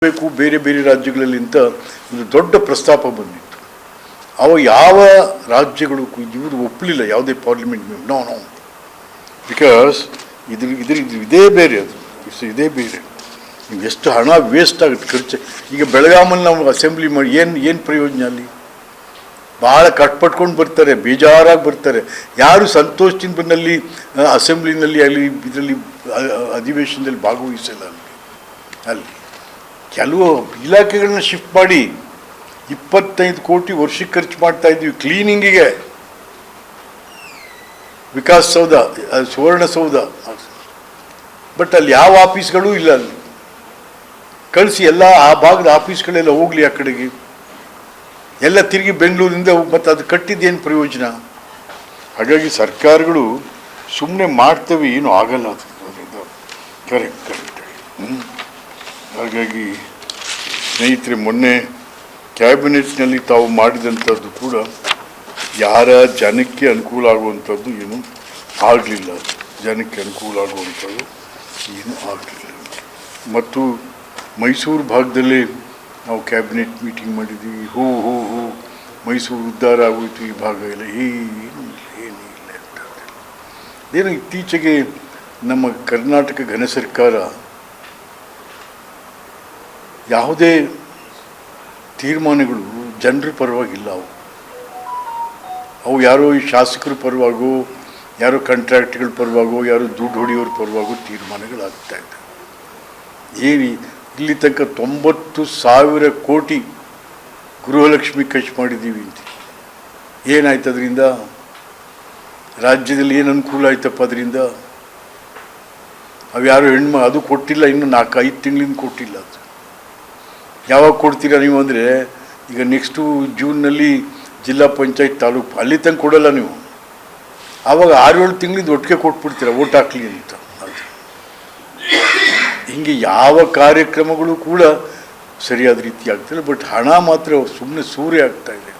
ಬೇಕು ಬೇರೆ ಬೇರೆ ರಾಜ್ಯಗಳಲ್ಲಿ ಅಂತ ಒಂದು ದೊಡ್ಡ ಪ್ರಸ್ತಾಪ ಬಂದಿತ್ತು. ಅವ ಯಾವ ರಾಜ್ಯಗಳು ಇವರು ಒಪ್ಪಲಿಲ್ಲ, ಯಾವುದೇ ಪಾರ್ಲಿಮೆಂಟ್ ನೋ ನೋ ಬಿಕಾಸ್ ಇದೇ ಬೇರೆ, ಅದು ಇದೇ ಬೇರೆ. ನೀವು ಎಷ್ಟು ಹಣ ವೇಸ್ಟ್ ಆಗುತ್ತೆ, ಖರ್ಚು. ಈಗ ಬೆಳಗಾಮಲ್ಲಿ ನಾವು ಅಸೆಂಬ್ಲಿ ಮಾಡಿ ಏನು ಪ್ರಯೋಜನ? ಅಲ್ಲಿ ಭಾಳ ಕಟ್ಪಟ್ಕೊಂಡು ಬರ್ತಾರೆ, ಬೇಜಾರಾಗಿ ಬರ್ತಾರೆ. ಯಾರು ಸಂತೋಷದಿಂದ ಬಂದಲ್ಲಿ ಅಸೆಂಬ್ಲಿನಲ್ಲಿ ಅಲ್ಲಿ ಇದರಲ್ಲಿ ಅಧಿವೇಶನದಲ್ಲಿ ಭಾಗವಹಿಸಲ್ಲ. ಅಲ್ಲಿ ಕೆಲವು ಇಲಾಖೆಗಳನ್ನ ಶಿಫ್ಟ್ ಮಾಡಿ 25 ಕೋಟಿ ವರ್ಷಕ್ಕೆ ಖರ್ಚು ಮಾಡ್ತಾ ಇದ್ವಿ ಕ್ಲೀನಿಂಗಿಗೆ. ವಿಕಾಸಸೌಧ, ಸುವರ್ಣಸೌಧ, ಬಟ್ ಅಲ್ಲಿ ಯಾವ ಆಫೀಸ್ಗಳೂ ಇಲ್ಲ. ಅಲ್ಲಿ ಕಳಿಸಿ ಎಲ್ಲ ಆ ಭಾಗದ ಆಫೀಸ್ಗಳೆಲ್ಲ ಹೋಗಲಿ ಆ ಕಡೆಗೆ, ಎಲ್ಲ ತಿರುಗಿ ಬೆಂಗಳೂರಿಂದ ಮತ್ತು ಅದು ಕಟ್ಟಿದ್ದೇನು ಪ್ರಯೋಜನ? ಹಾಗಾಗಿ ಸರ್ಕಾರಗಳು ಸುಮ್ಮನೆ ಮಾಡ್ತವೆ, ಏನೂ ಆಗಲ್ಲ. ಅದು ಕರೆಕ್ಟ್. ಹಾಗಾಗಿ ಸ್ನೇಹಿತರೆ, ಮೊನ್ನೆ ಕ್ಯಾಬಿನೆಟ್ನಲ್ಲಿ ತಾವು ಮಾಡಿದಂಥದ್ದು ಕೂಡ ಯಾರ ಜನಕ್ಕೆ ಅನುಕೂಲ ಆಗುವಂಥದ್ದು ಏನೂ ಆಗಲಿಲ್ಲ. ಜನಕ್ಕೆ ಅನುಕೂಲ ಆಗುವಂಥದ್ದು ಏನೂ ಆಗಲಿಲ್ಲ. ಮತ್ತು ಮೈಸೂರು ಭಾಗದಲ್ಲೇ ನಾವು ಕ್ಯಾಬಿನೆಟ್ ಮೀಟಿಂಗ್ ಮಾಡಿದ್ದೀವಿ. ಹೋ ಮೈಸೂರು ಉದ್ಧಾರ ಆಗೋಯ್ತು, ಈ ಭಾಗ ಎಲ್ಲ ಏನಿಲ್ಲ. ಏನು ಇತ್ತೀಚೆಗೆ ನಮ್ಮ ಕರ್ನಾಟಕ ಘನ ಸರ್ಕಾರ ಯಾವುದೇ ತೀರ್ಮಾನಗಳು ಜನರ ಪರವಾಗಿಲ್ಲ. ಅವು ಯಾರೋ ಈ ಶಾಸಕರ ಪರವಾಗೋ, ಯಾರೋ ಕಾಂಟ್ರಾಕ್ಟ್ಗಳ ಪರವಾಗೋ, ಯಾರೋ ದುಡ್ಡು ಹೊಡೆಯೋರ ಪರವಾಗೋ ತೀರ್ಮಾನಗಳಾಗ್ತಾ ಇದ್ದಾವೆ. ಇಲ್ಲಿ ತನಕ 90,000 ಕೋಟಿ ಗೃಹಲಕ್ಷ್ಮಿ ಖರ್ಚು ಮಾಡಿದ್ದೀವಿ ಅಂತ. ಏನಾಯ್ತು ಅದರಿಂದ? ರಾಜ್ಯದಲ್ಲಿ ಏನು ಅನುಕೂಲ ಆಯ್ತಪ್ಪ ಅದರಿಂದ? ಅವು ಯಾರು ಅದು ಕೊಟ್ಟಿಲ್ಲ, ಇನ್ನು 4-5 ತಿಂಗಳಿಂದ ಕೊಟ್ಟಿಲ್ಲ. ಅದು ಯಾವಾಗ ಕೊಡ್ತೀರಾ ನೀವು ಅಂದರೆ, ಈಗ ನೆಕ್ಸ್ಟು ಜೂನ್ನಲ್ಲಿ ಜಿಲ್ಲಾ ಪಂಚಾಯತ್ ತಾಲೂಕು ಅಲ್ಲಿ ತನಕ ಕೊಡಲ್ಲ ನೀವು. ಆವಾಗ 6-7 ತಿಂಗಳಿಂದ ಒಟ್ಟಿಗೆ ಕೊಟ್ಬಿಡ್ತೀರ, ಓಟ್ ಹಾಕ್ಲಿ ಅಂತ. ಹೀಗೆ ಯಾವ ಕಾರ್ಯಕ್ರಮಗಳು ಕೂಡ ಸರಿಯಾದ ರೀತಿ ಆಗ್ತಿಲ್ಲ. ಬಟ್ ಹಣ ಮಾತ್ರ ಸುಮ್ಮನೆ ಸೂರ್ಯ ಆಗ್ತಾ ಇದೆ.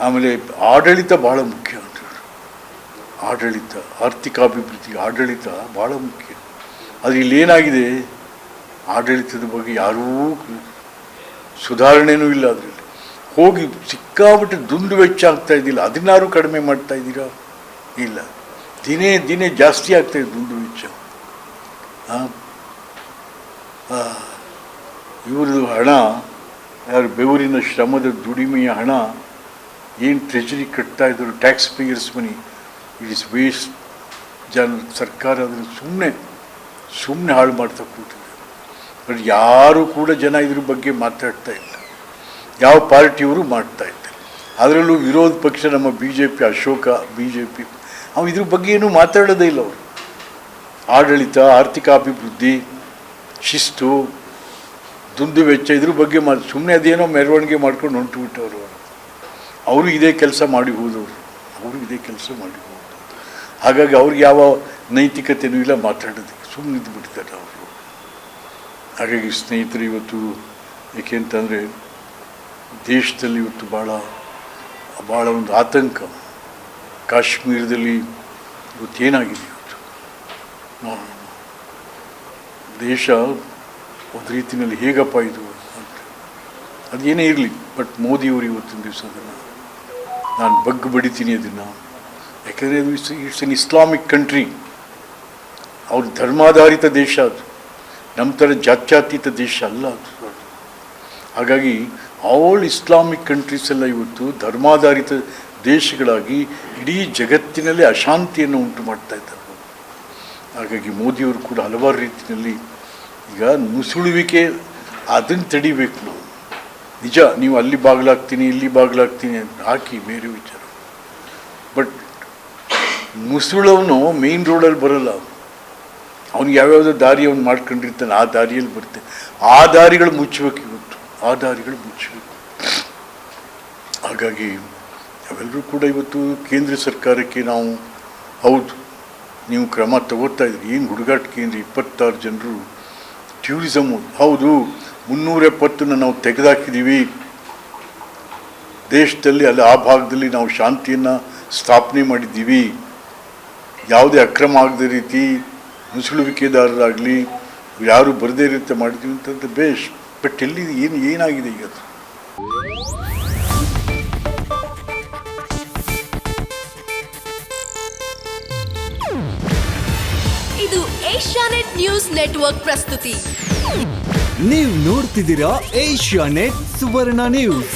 ಆಮೇಲೆ ಆಡಳಿತ ಭಾಳ ಮುಖ್ಯ ಅಂತ. ಆಡಳಿತ, ಆರ್ಥಿಕಾಭಿವೃದ್ಧಿ, ಆಡಳಿತ ಭಾಳ ಮುಖ್ಯ. ಆದರೆ ಇಲ್ಲೇನಾಗಿದೆ, ಆಡಳಿತದ ಬಗ್ಗೆ ಯಾರೂ ಸುಧಾರಣೆನೂ ಇಲ್ಲ. ಅದರಲ್ಲಿ ಹೋಗಿ ಸಿಕ್ಕಾಬಿಟ್ಟು ದುಂದು ವೆಚ್ಚ ಆಗ್ತಾ ಇದ್ದಿಲ್ಲ. ಅದನ್ನಾರು ಕಡಿಮೆ ಮಾಡ್ತಾ ಇದ್ದೀರಾ? ಇಲ್ಲ, ದಿನೇ ದಿನೇ ಜಾಸ್ತಿ ಆಗ್ತಾಯಿದೆ ದುಂದು ವೆಚ್ಚ. ಇವ್ರದ್ದು ಹಣ, ಯಾರು ಬೆವರಿನ ಶ್ರಮದ ದುಡಿಮೆಯ ಹಣ ಏನು ಟ್ರೆಜರಿ ಕಟ್ತಾ ಇದ್ರು, tax payers money, it is waste. ಸರ್ಕಾರ ಅದನ್ನು ಸುಮ್ಮನೆ ಹಾಳು ಮಾಡ್ತಾ ಕೂತಿದೆ. ಬಟ್ ಯಾರೂ ಕೂಡ ಜನ ಇದ್ರ ಬಗ್ಗೆ ಮಾತಾಡ್ತಾ ಇಲ್ಲ. ಯಾವ ಪಾರ್ಟಿಯವರು ಮಾಡ್ತಾ ಇದ್ದಾರೆ. ಅದರಲ್ಲೂ ವಿರೋಧ ಪಕ್ಷ ನಮ್ಮ BJP, ಅಶೋಕ BJP, ಇದ್ರ ಬಗ್ಗೆ ಏನೂ ಮಾತಾಡೋದೇ ಇಲ್ಲ. ಅವರು ಆಡಳಿತ, ಆರ್ಥಿಕಾಭಿವೃದ್ಧಿ, ಶಿಸ್ತು, ದುಂದು ವೆಚ್ಚ ಇದ್ರ ಬಗ್ಗೆ ಸುಮ್ಮನೆ ಅದೇನೋ ಮೆರವಣಿಗೆ ಮಾಡ್ಕೊಂಡು ಹೊಂಟುಬಿಟ್ಟವರು. ಅವರು ಇದೇ ಕೆಲಸ ಮಾಡಿ ಹೋದವರು. ಹಾಗಾಗಿ ಅವ್ರಿಗೆ ಯಾವ ನೈತಿಕತೆಯೂ ಇಲ್ಲ ಮಾತಾಡೋದಕ್ಕೆ, ಸುಮ್ಮನೆ ಇದ್ದು ಬಿಡ್ತಾರೆ ಅವರು. ಹಾಗಾಗಿ ಸ್ನೇಹಿತರು, ಇವತ್ತು ಏಕೆಂತಂದರೆ ದೇಶದಲ್ಲಿ ಇವತ್ತು ಭಾಳ ಒಂದು ಆತಂಕ. ಕಾಶ್ಮೀರದಲ್ಲಿ ಇವತ್ತೇನಾಗಿದೆ, ಇವತ್ತು ದೇಶ ಒಂದು ರೀತಿಯಲ್ಲಿ ಹೇಗಪ್ಪ ಇದು ಅಂತ. ಅದೇನೇ ಇರಲಿ, ಬಟ್ ಮೋದಿಯವರು ಇವತ್ತಿನ ದಿವಸ ಅದನ್ನು ನಾನು ಬಡಿತೀನಿ ಅದನ್ನು. ಯಾಕೆಂದರೆ ಇಟ್ಸ್ ಎನ್ ಇಸ್ಲಾಮಿಕ್ ಕಂಟ್ರಿ. ಅವ್ರ ಧರ್ಮಾಧಾರಿತ ದೇಶ ಅದು, ನಮ್ಮ ಥರ ಜಾತ್ಯತೀತ ದೇಶ ಅಲ್ಲ ಅದು. ಹಾಗಾಗಿ ಆಲ್ ಇಸ್ಲಾಮಿಕ್ ಕಂಟ್ರೀಸ್ ಎಲ್ಲ ಇವತ್ತು ಧರ್ಮಾಧಾರಿತ ದೇಶಗಳಾಗಿ ಇಡೀ ಜಗತ್ತಿನಲ್ಲಿ ಅಶಾಂತಿಯನ್ನು ಉಂಟು ಮಾಡ್ತಾ ಇದ್ದಾರೆ. ಹಾಗಾಗಿ ಮೋದಿಯವರು ಕೂಡ ಹಲವಾರು ರೀತಿಯಲ್ಲಿ ಈಗ ನುಸುಳುವಿಕೆ, ಅದನ್ನು ತಡಿಬೇಕು ನಾವು. ನಿಜ, ನೀವು ಅಲ್ಲಿ ಬಾಗಿಲಾಗ್ತೀನಿ, ಇಲ್ಲಿ ಬಾಗಿಲಾಗ್ತೀನಿ ಅಂತ ಹಾಕಿ ಬೇರೆ ವಿಚಾರ. ಬಟ್ ನುಸುಳವನು ಮೇನ್ ರೋಡಲ್ಲಿ ಬರಲ್ಲ. ಅವ್ನಿಗೆ ಯಾವ್ಯಾವುದೋ ದಾರಿ ಅವ್ನು ಮಾಡ್ಕೊಂಡಿರ್ತಾನೆ, ಆ ದಾರಿಯಲ್ಲಿ ಬರ್ತೇನೆ. ಆ ದಾರಿಗಳು ಮುಚ್ಚಬೇಕು ಇವತ್ತು, ಆ ದಾರಿಗಳು ಮುಚ್ಚಬೇಕು. ಹಾಗಾಗಿ ಅವೆಲ್ಲರೂ ಕೂಡ ಇವತ್ತು ಕೇಂದ್ರ ಸರ್ಕಾರಕ್ಕೆ ನಾವು, ಹೌದು ನೀವು ಕ್ರಮ ತಗೋತಾ ಇದ್ರಿ, ಏನು ಹುಡುಗಾಟಿಕೆ ಅಂದರೆ 26 ಜನರು ಟೂರಿಸಮು, ಹೌದು 370 ನಾವು ತೆಗೆದುಹಾಕಿದ್ದೀವಿ ದೇಶದಲ್ಲಿ. ಅಲ್ಲಿ ಆ ಭಾಗದಲ್ಲಿ ನಾವು ಶಾಂತಿಯನ್ನು ಸ್ಥಾಪನೆ ಮಾಡಿದ್ದೀವಿ. ಯಾವುದೇ ಅಕ್ರಮ ಆಗದ ರೀತಿ ನುಸುಳುವಿಕೆದಾರರಾಗಲಿ ಯಾರು ಬರದೇ ಇರುತ್ತೆ ಮಾಡಿದ್ದೀವಿ ಅಂತಂದ್ರೆ ಬೇಷ್. ಬಟ್ ಎಲ್ಲಿ ಏನಾಗಿದೆ ಈಗ ಅದು? ಇದು ಏಷ್ಯಾನೆಟ್ ನ್ಯೂಸ್ ನೆಟ್ವರ್ಕ್ ಪ್ರಸ್ತುತಿ. ನೀವು ನೋಡ್ತಿದ್ದೀರಾ ಏಷ್ಯಾನೆಟ್ ಸುವರ್ಣ ನ್ಯೂಸ್.